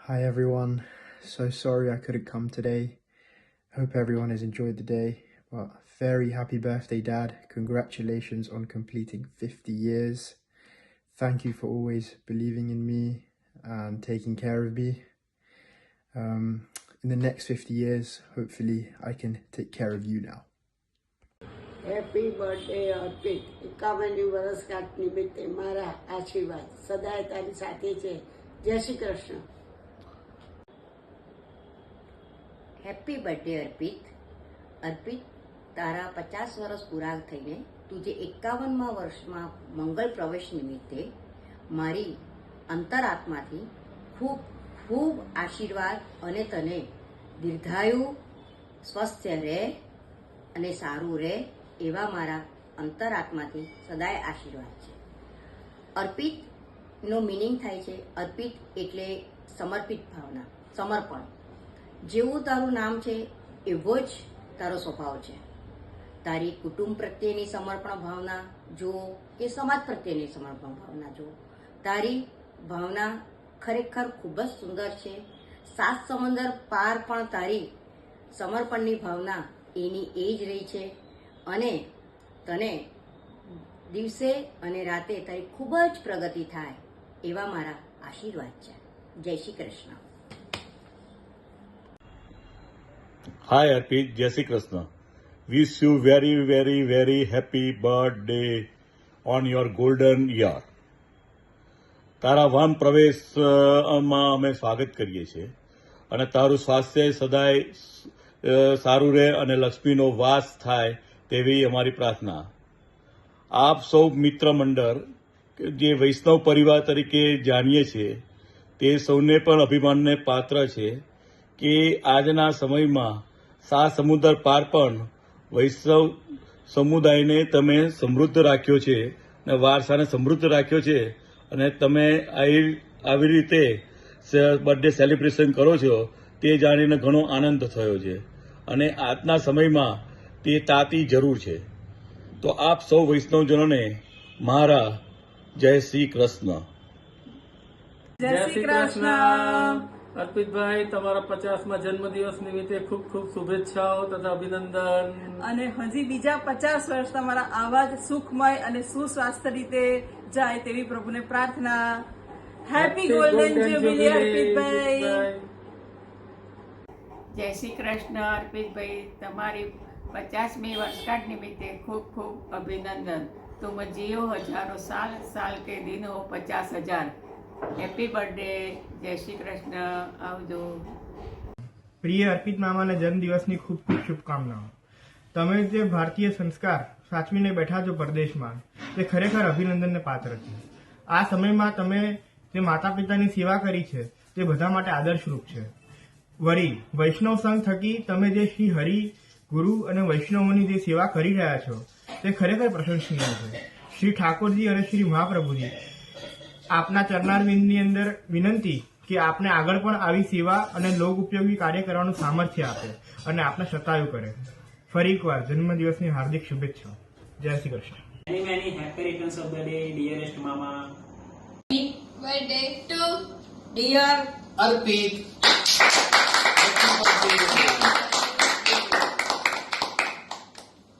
Hi everyone, so sorry I couldn't come today. Hope everyone has enjoyed the day, but very happy birthday Dad. Congratulations on completing 50 years. Thank you for always believing in me and taking care of me. In the next 50 years, hopefully I can take care of you now. Happy birthday Arpit. 51મી વર્ષગાંઠ નિમિત્તે મારા આશીર્વાદ સદાય તારી સાથે છે. જય શ્રી કૃષ્ણ. Happy birthday Arpit. અર્પિત, તારા 50 વર્ષ પૂરા થઈને તું જે 51મા વર્ષમાં મંગળ પ્રવેશ નિમિત્તે મારી અંતરાત્માથી ખૂબ ખૂબ આશીર્વાદ અને તને દીર્ઘાયુ, સ્વસ્થ રહે અને સારું રહે એવા મારા અંતરાત્માથી સદાય આશીર્વાદ છે. અર્પિતનો મિનિંગ થાય છે, અર્પિત એટલે સમર્પિત ભાવના, સમર્પણ. જેવું તારું નામ છે એવો જ તારો સ્વભાવ છે. તારી કુટુંબ પ્રત્યેની સમર્પણ ભાવના જુઓ કે સમાજ પ્રત્યેની સમર્પણ ભાવના જુઓ, તારી ભાવના ખરેખર ખૂબ જ સુંદર છે. 7 સમંદર પાર પણ તારી સમર્પણની ભાવના એની એ જ રહી છે અને તને દિવસે અને રાતે તારી ખૂબ જ પ્રગતિ થાય એવા મારા આશીર્વાદ છે. જય Shri Krishna. Hi Arpit, Jai Shri Krishna. Wish you very, very, very happy birthday on your golden year. તારા વાન પ્રવેશમાં અમે સ્વાગત કરીએ છીએ અને તારું સ્વાસ્થ્ય સદાય સારું રહે અને લક્ષ્મીનો વાસ થાય તેવી અમારી પ્રાર્થના. આપ સૌ મિત્ર મંડળ જે વૈષ્ણવ પરિવાર તરીકે જાણીએ છીએ તે સૌને પણ અભિમાનને પાત્ર છે કે આજના સમયમાં 7 સમુદ્ર પાર પણ વૈષ્ણવ સમુદાયને તમે સમૃદ્ધ રાખ્યો છે અને વારસાને સમૃદ્ધ રાખ્યો છે અને તમે આવી રીતે બર્થડે સેલિબ્રેશન કરો છો તે જાણીને ઘણો આનંદ થયો છે અને આજના સમયમાં તે તાતી જરૂર છે. તો આપ સૌ વૈષ્ણવજનોને મારા જય શ્રી કૃષ્ણ. જય શ્રી કૃષ્ણ. અર્પિતભાઈ, તમારા 50મા જન્મદિવસ નિમિત્તે ખૂબ ખૂબ શુભેચ્છાઓ તથા અભિનંદન. અને હજી બીજા 50 વર્ષ તમારા આવા જ સુખમય અને સુસ્વાસ્થ્ય રીતે જાય તેવી પ્રભુને પ્રાર્થના. હેપી ગોલ્ડન જ્યુબિલી અર્પિતભાઈ. જય શ્રી કૃષ્ણ. અર્પિતભાઈ, તમારી 50મી વર્ષગાંઠ નિમિત્તે ખૂબ ખૂબ અભિનંદન. तुम जियो हजारों साल, साल के दिन हो 50,000. Happy birthday. જય શ્રી કૃષ્ણ. આવજો. પ્રિય અર્પિત મામાના જન્મદિવસની ખૂબ ખૂબ શુભકામનાઓ. તમે જે ભારતીય સંસ્કાર સાચવીને બેઠા છો પરદેશમાં તે ખરેખર અભિનંદનને પાત્ર છે. આ સમયમાં તમે જે માતા પિતાની સેવા કરી છે તે બધા માટે આદર્શરૂપ છે. વળી વૈષ્ણવ સંઘ થકી તમે જે શ્રી હરિ, ગુરુ અને વૈષ્ણવોની જે સેવા કરી રહ્યા છો તે ખરેખર પ્રશંસનીય છે. શ્રી ઠાકોરજી અને શ્રી મહાપ્રભુજી આપના ચરણારવિંદની અંદર વિનંતી કે આપને આગળ પણ આવી સેવા અને લોક ઉપયોગી કાર્ય કરવાનું સામર્થ્ય આપે અને આપને શતાયુ કરે. ફરી એકવાર જન્મદિવસની હાર્દિક શુભેચ્છાઓ. જય Shri Krishna. Many happy returns of the day, dearest mama. Happy birthday to dear Arpit.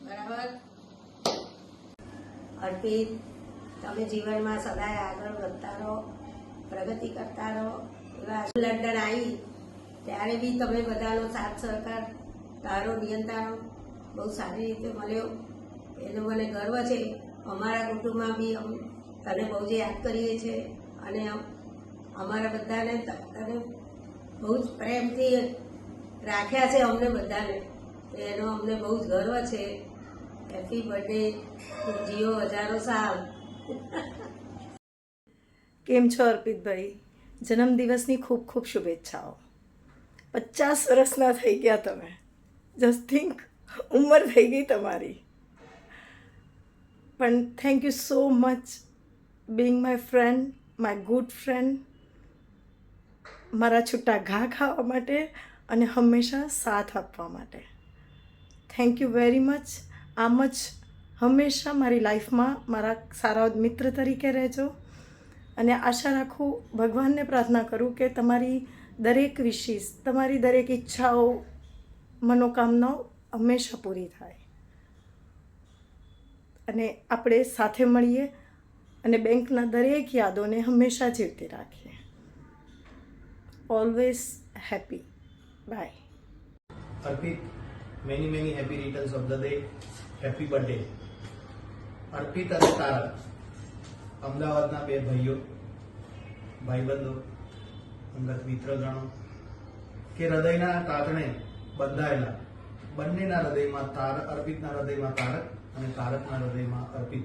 બરાબર. અર્પિત, તમે જીવનમાં સદાય આગળ વધતા રહો, પ્રગતિ કરતા રહો. એવા લંડન આવી ત્યારે બી તમે બધાનો સાથ સહકાર, તારો નિયંત્રણ બહુ સારી રીતે મળ્યો એનો મને ગર્વ છે. અમારા કુટુંબમાં બી તને બહુ જ યાદ કરીએ છીએ અને અમારા બધાને તને બહુ જ પ્રેમથી રાખ્યા છે અમને બધાને, એનો અમને બહુ જ ગર્વ છે. Happy birthday. જીઓ હજારો સાલ. કેમ છો અર્પિતભાઈ? જન્મદિવસની ખૂબ ખૂબ શુભેચ્છાઓ. 50 વર્ષના થઈ ગયા તમે. જસ્ટ થિંક, ઉંમર થઈ ગઈ તમારી. પણ thank you so much Bing my friend, my good friend. મારા છૂટા ઘા ખાવા માટે અને હંમેશા સાથ આપવા માટે. Thank you very much. આમ જ હંમેશા મારી લાઈફમાં મારા સારા મિત્ર તરીકે રહેજો અને આશા રાખું, ભગવાનને પ્રાર્થના કરું કે તમારી દરેક વિશીસ, તમારી દરેક ઈચ્છાઓ, મનોકામનાઓ હંમેશા પૂરી થાય અને આપણે સાથે મળીએ અને બેંકના દરેક યાદોને હંમેશા જીવતી રાખીએ. Always happy. Bye. Arpit, many happy returns of the day. Happy birthday. Arpit અને તારક અમદાવાદના બે ભાઈઓ, ભાઈબંધો, અંગત મિત્રગણો કે હૃદયના તાતણે બંધાયેલા બંનેના હૃદયમાં અર્પિતના હૃદયમાં તારક અને તારકના હૃદયમાં અર્પિત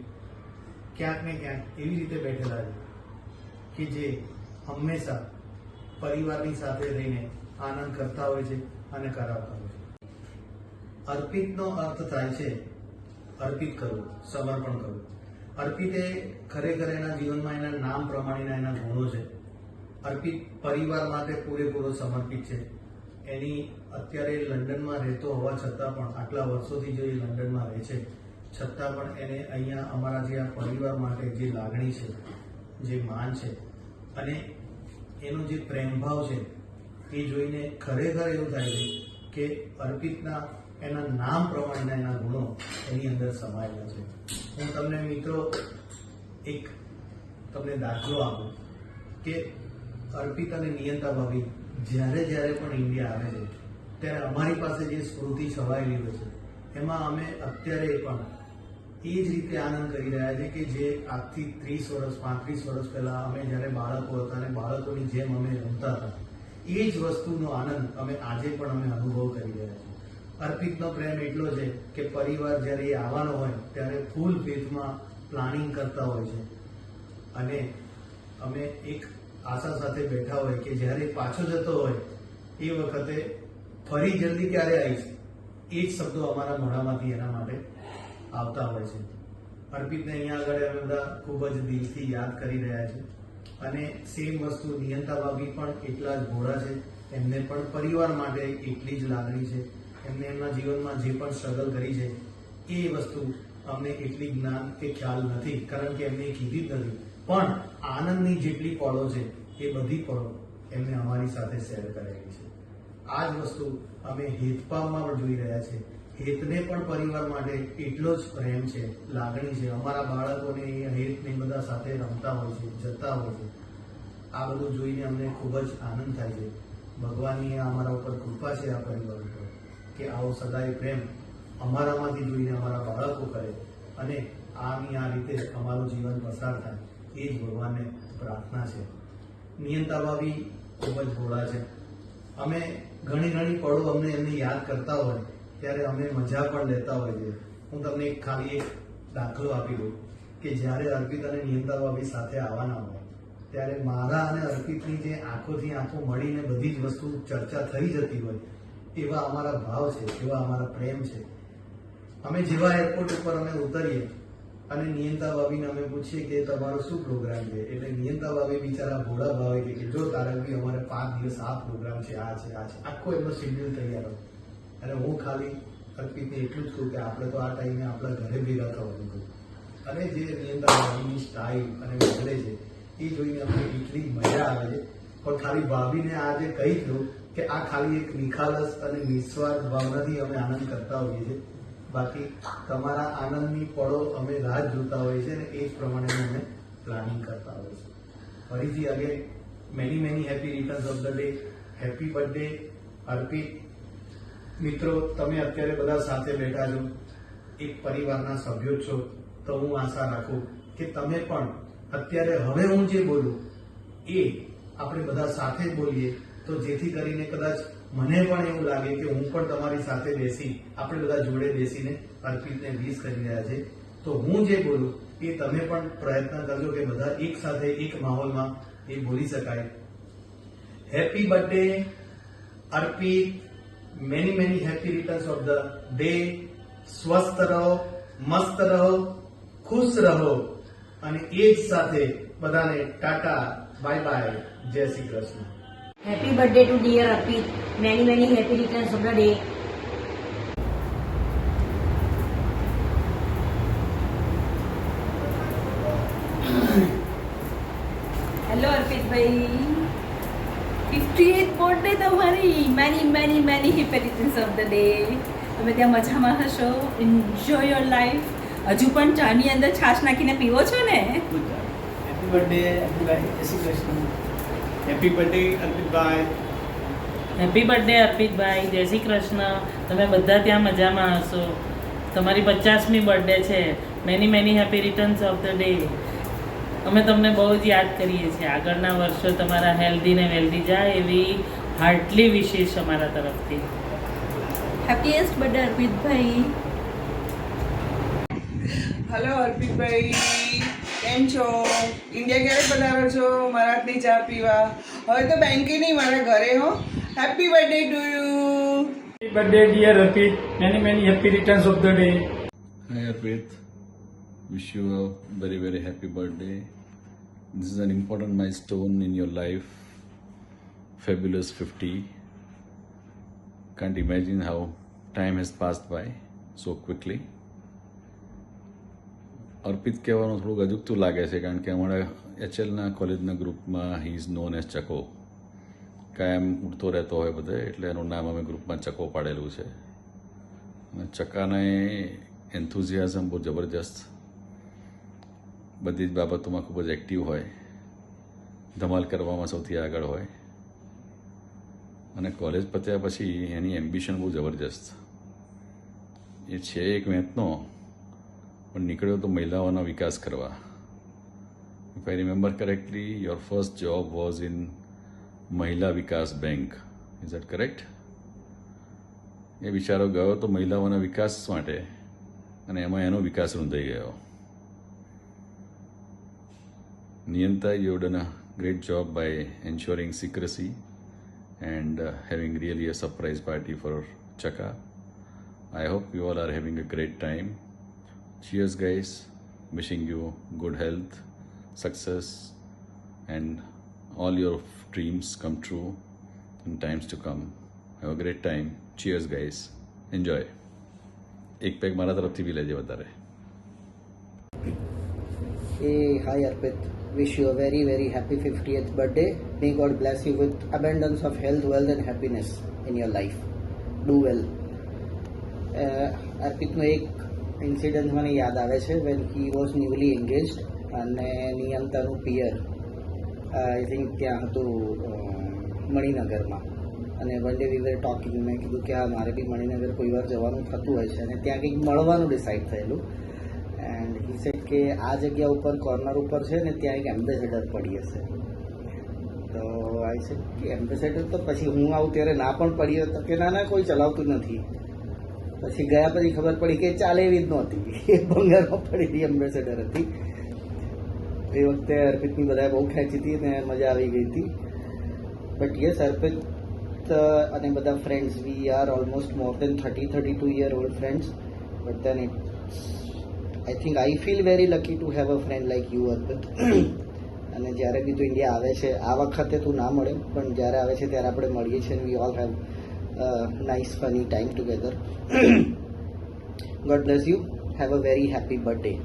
ક્યાંક ને ક્યાંક એવી રીતે બેઠેલા છે કે જે હંમેશા પરિવારની સાથે રહીને આનંદ કરતા હોય છે અને કરાવતા હોય છે. અર્પિતનો અર્થ થાય છે અર્પિત કરવું, સમર્પણ કરવું. અર્પિત એ ખરેખર એના જીવનમાં એના નામ પ્રમાણેના એના ગુણો છે. અર્પિત પરિવાર માટે પૂરેપૂરો સમર્પિત છે. એની અત્યારે લંડનમાં રહેતો હોવા છતાં પણ, આટલા વર્ષોથી જો એ લંડનમાં રહે છે છતાં પણ એને અહીંયા અમારા જે આ પરિવાર માટે જે લાગણી છે, જે માન છે અને એનો જે પ્રેમભાવ છે એ જોઈને ખરેખર એવું થાય છે કે અર્પિતના એના નામ પ્રમાણેના એના ગુણો એની અંદર સમાયેલા છે. હું તમને મિત્રો એક તમને દાખલો આપું કે અર્પિત અને નિયંતા ભાભી જ્યારે પણ ઇન્ડિયા આવે છે ત્યારે અમારી પાસે જે સ્મૃતિ છવાયેલી હોય છે એમાં અમે અત્યારે પણ એ જ રીતે આનંદ કરી રહ્યા છે કે જે આજથી 30 વર્ષ 35 વર્ષ પહેલા અમે જ્યારે બાળકો હતા અને બાળકોની જેમ અમે રમતા હતા એ જ વસ્તુનો આનંદ અમે આજે પણ અમે અનુભવ કરી રહ્યા છીએ. અર્પિતનો પ્રેમ એટલો છે કે પરિવાર જ્યારે એ આવવાનો હોય ત્યારે ફૂલ ફેથમાં પ્લાનિંગ કરતા હોય છે અને અમે એક આશા સાથે બેઠા હોય કે જ્યારે પાછો જતો હોય એ વખતે ફરી જલ્દી ક્યારે આવીશ એ જ શબ્દો અમારા મોઢામાંથી એના માટે આવતા હોય છે. અર્પિતને અહીંયા આગળ અમે બધા ખૂબ જ દિલથી યાદ કરી રહ્યા છે અને સેમ વસ્તુ નિયંતા ભાભી પણ એટલા જ ભોળા છે. એમને પણ પરિવાર માટે એટલી જ લાગણી છે. એમને એમના જીવનમાં જે પણ સ્ટ્રગલ કરી છે એ વસ્તુ અમને એટલી જ્ઞાન કે ખ્યાલ નથી, કારણ કે એમને કીધી જ નથી. પણ આનંદની જેટલી પળો છે એ બધી પળો એમને અમારી સાથે શેર કરેલી છે. આ જ વસ્તુ અમે હેતપામમાં પણ જોઈ રહ્યા છે. હેતને પણ પરિવાર માટે એટલો જ પ્રેમ છે, લાગણી છે. અમારા બાળકોને હેતને બધા સાથે રમતા હોય છે, જતા હોય છે. આ બધું જોઈને અમને ખૂબ જ આનંદ થાય છે. ભગવાનની અમારા ઉપર કૃપા છે આ પરિવાર ઉપર કે આવો સદાય પ્રેમ અમારામાંથી જોઈને અમારા બાળકો કરે અને આની આ રીતે અમારું જીવન પસાર થાય એ જ ભગવાનને પ્રાર્થના છે. નિયંતા ભાભી ખૂબ જ ભોળા છે. અમે ઘણી પળો અમને એમને યાદ કરતા હોય ત્યારે અમે મજા પણ લેતા હોય છે. હું તમને ખાલી એક દાખલો આપી દઉં કે જ્યારે અર્પિત અને નિયંતા ભાભી સાથે આવવાના હોય ત્યારે મારા અને અર્પિતની જે આંખોથી આંખો મળીને બધી જ વસ્તુ ચર્ચા થઈ જતી હોય એવા અમારા ભાવ છે, એવા અમારા પ્રેમ છે. અમે જેવા એરપોર્ટ ઉપર અમે ઉતરીએ અને નિયંતા ભાભીને અમે પૂછીએ કે તમારો શું પ્રોગ્રામ છે, એટલે નિયંતા ભાભી બિચારા ભોળા ભાવે કે જો તારકભાઈ અમારે 5 દિવસ આ પ્રોગ્રામ છે, આ છે, આખો એમનો શેડ્યુલ તૈયાર હોય અને હું ખાલી અર્પિતને એટલું જ કહું કે આપણે તો આ ટાઈમે આપણા ઘરે ભેગા થવાનું કહું. અને જે નિયંતા ભાભીની સ્ટાઇલ અને બોલે છે એ જોઈને અમને એટલી મજા આવે છે. પણ ખાલી ભાભીને આજે કહી દઉં કે આ ખાલી એક નિખાલસ અને નિસ્વાર્થ ભાવનાથી અમે આનંદ કરતા હોઈએ છીએ. બાકી તમારા આનંદની પળો અમે રાહ જોતા હોઈએ છીએ અને એ જ પ્રમાણે અમે પ્લાનિંગ કરતા હોઈએ છીએ. ફરીથી again many happy returns of the day. Happy birthday Arpit. મિત્રો, તમે અત્યારે બધા સાથે બેઠા છો, એક પરિવારના સભ્યો છો, તો હું આશા રાખું કે તમે પણ અત્યારે હવે હું જે બોલું એ આપણે બધા સાથે જ બોલીએ તો જેથી કરીને કદાચ મને પણ એવું લાગે કે હું પણ તમારી સાથે બેસી આપણે બધા જોડે બેસીને અર્પિતને વિશ કરી રહ્યા છે. તો હું જે બોલું એ તમે પણ પ્રયત્ન કરજો કે બધા એક સાથે એક માહોલમાં એ બોલી શકાય. Happy birthday Arpit. Many happy returns of the day. સ્વસ્થ રહો, મસ્ત રહો, ખુશ રહો અને એ જ સાથે બધાને ટાટા, બાય બાય, જય Shri Krishna. Happy birthday to dear Arpit. Many happy returns of the day. Hello અર્પિતભાઈ, 50 50th બર્થડે તમારી. Many happy returns of the day. તમે ત્યાં મજામાં હશો. Enjoy your life. હજુ પણ ચાની અંદર છાશ નાખીને પીવો છો ને? હેપી બર્થડે અર્પિતભાઈ. જય શ્રી કૃષ્ણ. હેપી બર્થડે અર્પિતભાઈ. હેપી બર્થડે અર્પિતભાઈ. જય શ્રી કૃષ્ણ. તમે બધા ત્યાં મજામાં હશો. તમારી 50મી બર્થડે છે. Many happy returns of the day. અમે તમને બહુ જ યાદ કરીએ છીએ. આગળના વર્ષો તમારા હેલ્ધી ને વેલ્ધી જાય એવી હાર્ટલી વિશેષ અમારા તરફથી. હેપીએસ્ટ બર્થડે અર્પિતભાઈ. હલો અર્પિતભાઈ, કેમ છો? ઇન્ડિયા ક્યારે પધારો છો મારા હાથની ચા પીવા? હવે તો બેંકે નહીં, મારા ઘરે હો. Happy birthday to you. Happy birthday dear Arpit. Many happy returns of the day. Hi Arpit, wish you a very very happy birthday. This is an important milestone in your life. Fabulous 50. Can't imagine how time has passed by so quickly. અર્પિત કહેવાનું થોડુંક અજુગતું લાગે છે કારણ કે અમારા એચએલના કોલેજના ગ્રુપમાં he is known as ચકો. કાયમ ઉડતો રહેતો હોય બધે એટલે એનું નામ અમે ગ્રુપમાં ચકો પાડેલું છે. અને ચકાને એન્થુઝિયાઝમ બહુ જબરજસ્ત, બધી જ બાબતોમાં ખૂબ જ એક્ટિવ હોય, ધમાલ કરવામાં સૌથી આગળ હોય અને કોલેજ પત્યા પછી એની એમ્બિશન બહુ જબરજસ્ત. એ છે એક વેંતનો, પણ નીકળ્યો તો મહિલાઓનો વિકાસ કરવા. If I remember correctly, your first job was in Mahila Vikas bank. Is that correct? એ બિચારો ગયો તો મહિલાઓના વિકાસ માટે અને એમાં એનો વિકાસ રૂંધાઈ ગયો. Niyanta, you done a great job by ensuring secrecy and having really a surprise party for Chaka. I hope you all are having a great time. Cheers guys, wishing you good health, success and all your dreams come true in times to come. Have a great time. Cheers guys, enjoy. એક pack મારા તરફથી બી લેજે વધારે. Hey, hi Arpit. Wish you a very very happy 50th birthday. May God bless you with abundance of health, wealth and happiness in your life. Do well. અર્પિતનો એક incident મને યાદ આવે છે when he was newly engaged અને નિયંતાનું પિયર I think ત્યાં હતું મણિનગરમાં અને one day we were talking. મેં કીધું કે આ મારે બી મણિનગર કોઈ વાર જવાનું થતું હોય છે અને ત્યાં કંઈક મળવાનું ડિસાઇડ થયેલું. એન્ડ હી સેડ કે આ જગ્યા ઉપર કોર્નર ઉપર છે ને ત્યાં એક એમ્બેસેડર પડી હશે. તો આઈ સેડ કે એમ્બેસેડર તો પછી હું આવું ત્યારે ના પણ પડી હતો કે ના કોઈ ચલાવતું નથી. પછી ગયા પછી ખબર પડી કે ચાલે એવી જ નહોતી, એ બંગાળમાં પડેલી એમ્બેસેડર હતી. એ વખતે અર્પિતની બધાએ બહુ ખેંચી હતી અને મજા આવી ગઈ હતી. બટ યસ, અર્પિત અને બધા friends, we are almost more than 32 year old friends. But then I think I feel very lucky to have a friend like you, Arpit. અને જ્યારે બી તું ઇન્ડિયા આવે છે, આ વખતે તું ના મળે પણ જ્યારે આવે છે ત્યારે આપણે મળીએ છીએ and we all have a nice funny time together. God bless you. Have a very happy birthday.